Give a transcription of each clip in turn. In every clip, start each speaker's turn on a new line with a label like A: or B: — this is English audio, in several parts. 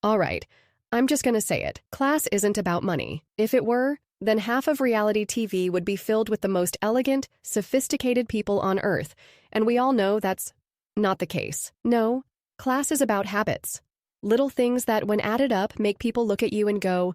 A: All right, I'm just gonna say it. Class isn't about money. If it were, then half of reality TV would be filled with the most elegant, sophisticated people on Earth, and we all know that's not the case. No, class is about habits. Little things that, when added up, make people look at you and go,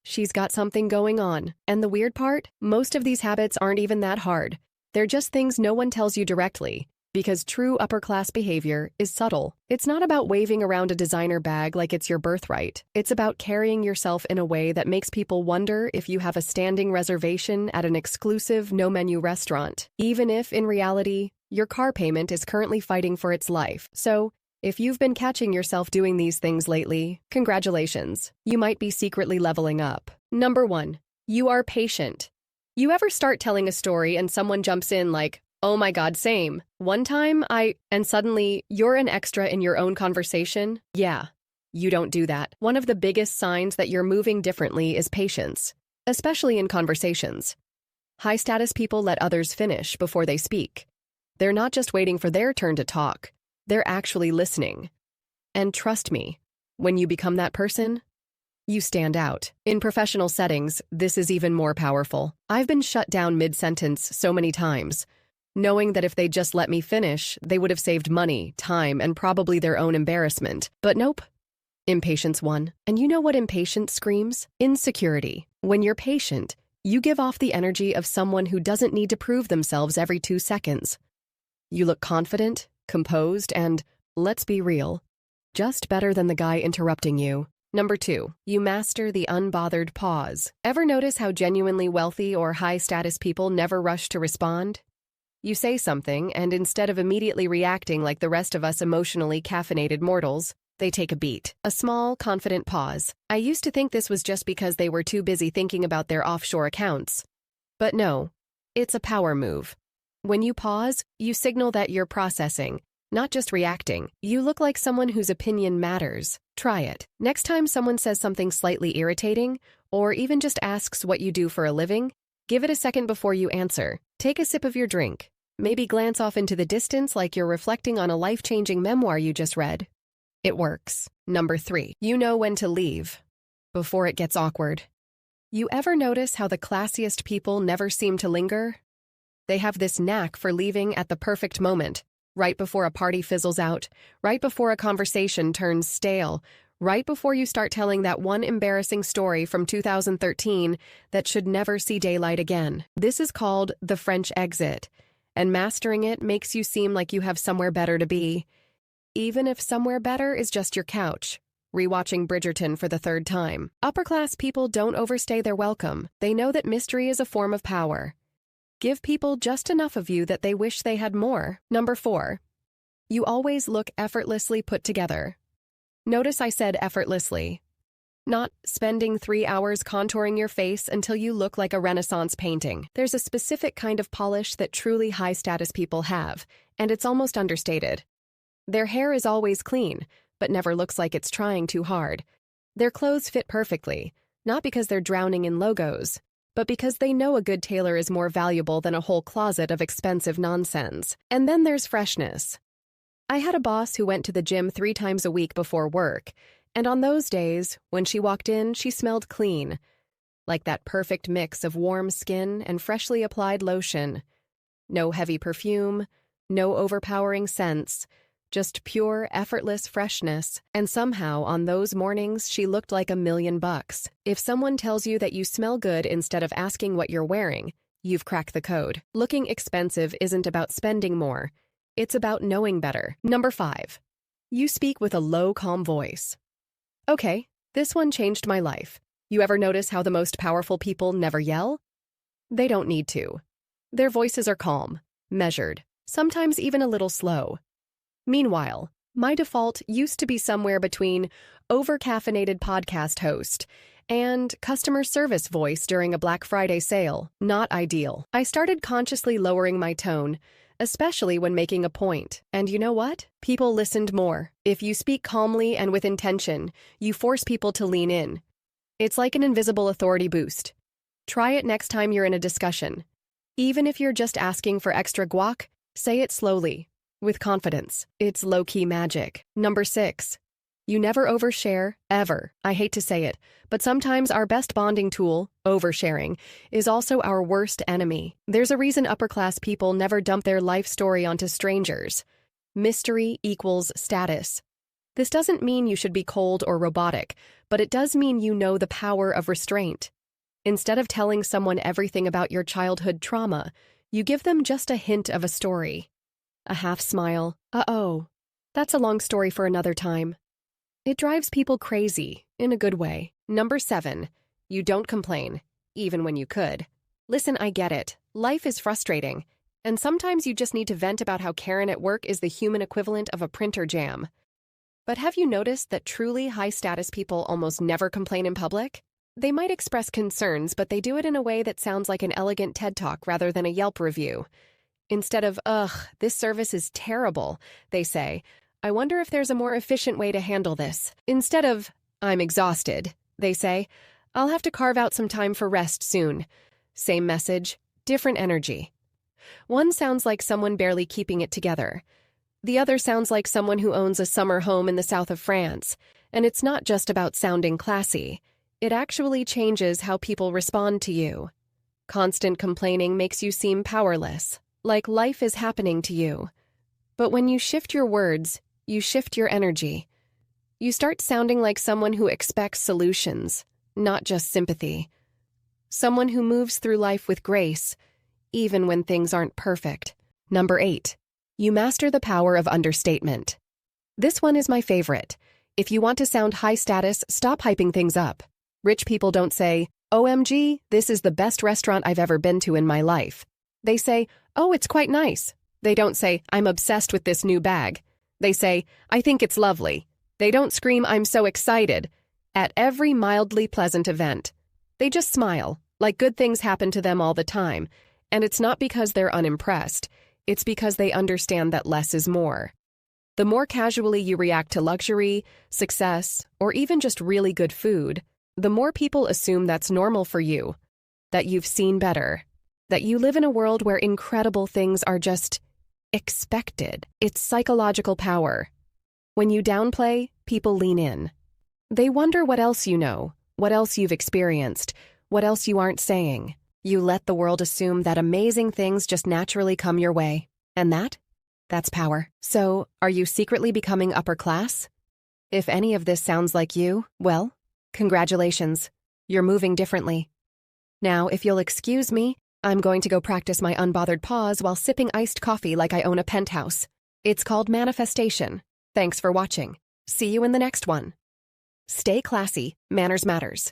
A: she's got something going on. And the weird part? Most of these habits aren't even that hard. They're just things no one tells you directly, because true upper-class behavior is subtle. It's not about waving around a designer bag like it's your birthright. It's about carrying yourself in a way that makes people wonder if you have a standing reservation at an exclusive, no-menu restaurant, even if, in reality, your car payment is currently fighting for its life. So, if you've been catching yourself doing these things lately, congratulations. You might be secretly leveling up. Number 1. You are patient. You ever start telling a story and someone jumps in like, "Oh my God, same. One time and suddenly you're an extra in your own conversation?" Yeah, you don't do that. One of the biggest signs that you're moving differently is patience, especially in conversations. High-status people let others finish before they speak. They're not just waiting for their turn to talk. They're actually listening. And trust me, when you become that person, you stand out. In professional settings, this is even more powerful. I've been shut down mid-sentence so many times, knowing that if they just let me finish, they would have saved money, time, and probably their own embarrassment. But nope. Impatience won. And you know what impatience screams? Insecurity. When you're patient, you give off the energy of someone who doesn't need to prove themselves every 2 seconds. You look confident, composed, and, let's be real, just better than the guy interrupting you. Number 2, you master the unbothered pause. Ever notice how genuinely wealthy or high-status people never rush to respond? You say something, and instead of immediately reacting like the rest of us emotionally caffeinated mortals, they take a beat. A small, confident pause. I used to think this was just because they were too busy thinking about their offshore accounts. But no, it's a power move. When you pause, you signal that you're processing, not just reacting. You look like someone whose opinion matters. Try it. Next time someone says something slightly irritating, or even just asks what you do for a living, give it a second before you answer. Take a sip of your drink. Maybe glance off into the distance like you're reflecting on a life-changing memoir you just read. It works. Number 3, you know when to leave before it gets awkward. You ever notice how the classiest people never seem to linger? They have this knack for leaving at the perfect moment, right before a party fizzles out, right before a conversation turns stale, right before you start telling that one embarrassing story from 2013 that should never see daylight again. This is called the French exit, and mastering it makes you seem like you have somewhere better to be, even if somewhere better is just your couch, rewatching Bridgerton for the 3rd time. Upper-class people don't overstay their welcome. They know that mystery is a form of power. Give people just enough of you that they wish they had more. Number 4, you always look effortlessly put together. Notice I said effortlessly. Not spending 3 hours contouring your face until you look like a Renaissance painting. There's a specific kind of polish that truly high-status people have, and it's almost understated. Their hair is always clean, but never looks like it's trying too hard. Their clothes fit perfectly, not because they're drowning in logos, but because they know a good tailor is more valuable than a whole closet of expensive nonsense. And then there's freshness. I had a boss who went to the gym 3 times a week before work, and on those days, when she walked in, she smelled clean, like that perfect mix of warm skin and freshly applied lotion. No heavy perfume, no overpowering scents, just pure, effortless freshness. And somehow, on those mornings, she looked like $1,000,000. If someone tells you that you smell good instead of asking what you're wearing, you've cracked the code. Looking expensive isn't about spending more. It's about knowing better. Number 5, you speak with a low, calm voice. Okay, this one changed my life. You ever notice how the most powerful people never yell? They don't need to. Their voices are calm, measured, sometimes even a little slow. Meanwhile, my default used to be somewhere between over-caffeinated podcast host and customer service voice during a Black Friday sale. Not ideal. I started consciously lowering my tone, especially when making a point. And you know what? People listened more. If you speak calmly and with intention, you force people to lean in. It's like an invisible authority boost. Try it next time you're in a discussion. Even if you're just asking for extra guac, say it slowly, with confidence. It's low-key magic. Number 6, You never overshare, ever. I hate to say it, but sometimes our best bonding tool, oversharing, is also our worst enemy. There's a reason upper-class people never dump their life story onto strangers. Mystery equals status. This doesn't mean you should be cold or robotic, but it does mean you know the power of restraint. Instead of telling someone everything about your childhood trauma, you give them just a hint of a story. A half smile, uh-oh. That's a long story for another time. It drives people crazy, in a good way. Number 7, you don't complain, even when you could. Listen, I get it. Life is frustrating, and sometimes you just need to vent about how Karen at work is the human equivalent of a printer jam. But have you noticed that truly high-status people almost never complain in public? They might express concerns, but they do it in a way that sounds like an elegant TED Talk rather than a Yelp review. Instead of, ugh, this service is terrible, they say, I wonder if there's a more efficient way to handle this. Instead of, I'm exhausted, they say, I'll have to carve out some time for rest soon. Same message, different energy. One sounds like someone barely keeping it together. The other sounds like someone who owns a summer home in the south of France. And it's not just about sounding classy. It actually changes how people respond to you. Constant complaining makes you seem powerless, like life is happening to you. But when you shift your words, you shift your energy. You start sounding like someone who expects solutions, not just sympathy. Someone who moves through life with grace, even when things aren't perfect. Number 8, you master the power of understatement. This one is my favorite. If you want to sound high status, stop hyping things up. Rich people don't say, OMG, this is the best restaurant I've ever been to in my life. They say, oh, it's quite nice. They don't say, I'm obsessed with this new bag. They say, I think it's lovely. They don't scream, I'm so excited, at every mildly pleasant event. They just smile, like good things happen to them all the time. And it's not because they're unimpressed. It's because they understand that less is more. The more casually you react to luxury, success, or even just really good food, the more people assume that's normal for you, that you've seen better, that you live in a world where incredible things are just expected. It's psychological power. When you downplay, people lean in. They wonder what else you know, what else you've experienced, what else you aren't saying. You let the world assume that amazing things just naturally come your way. And that's power. So, are you secretly becoming upper class? If any of this sounds like you, well, congratulations. You're moving differently. Now, if you'll excuse me, I'm going to go practice my unbothered pause while sipping iced coffee like I own a penthouse. It's called manifestation. Thanks for watching. See you in the next one. Stay classy. Manners matters.